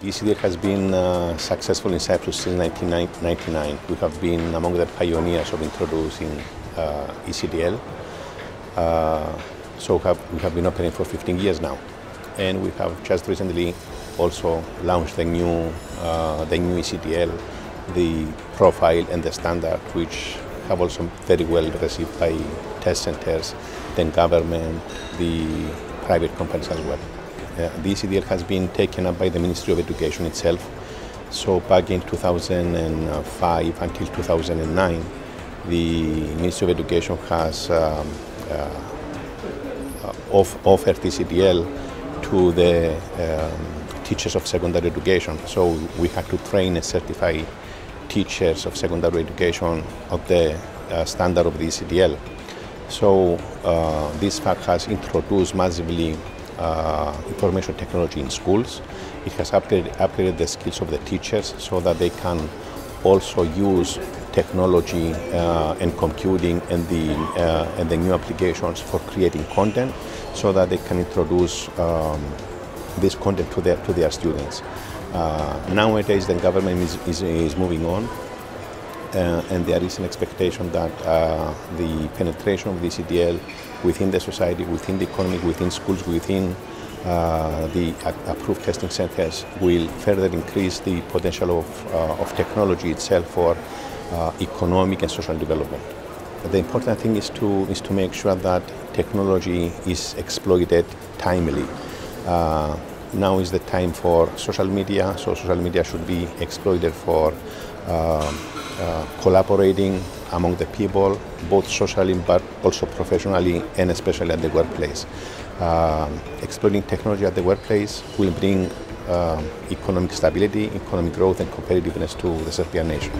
ECDL has been successful in Cyprus since 1999. We have been among the pioneers of introducing ECDL. So we have been operating for 15 years now. And we have just recently also launched the new ECDL, the profile and the standard, which have also very well received by test centers, the government, the private companies as well. The ECDL has been taken up by the Ministry of Education itself. So back in 2005 until 2009, the Ministry of Education has offered ECDL to the teachers of secondary education. So we had to train and certify teachers of secondary education of the standard of the ECDL. So this fact has introduced massively information technology in schools. It has upgraded the skills of the teachers so that they can also use technology and computing and the new applications for creating content, so that they can introduce this content to their students. Nowadays, the government is moving on, and there is an expectation that the penetration of the ECDL within the society, within the economy, within schools, within the approved testing centers will further increase the potential of technology itself for economic and social development. But the important thing is to make sure that technology is exploited timely. Now is the time for social media, so social media should be exploited for collaborating among the people, both socially but also professionally and especially at the workplace. Exploiting technology at the workplace will bring economic stability, economic growth and competitiveness to the Serbian nation.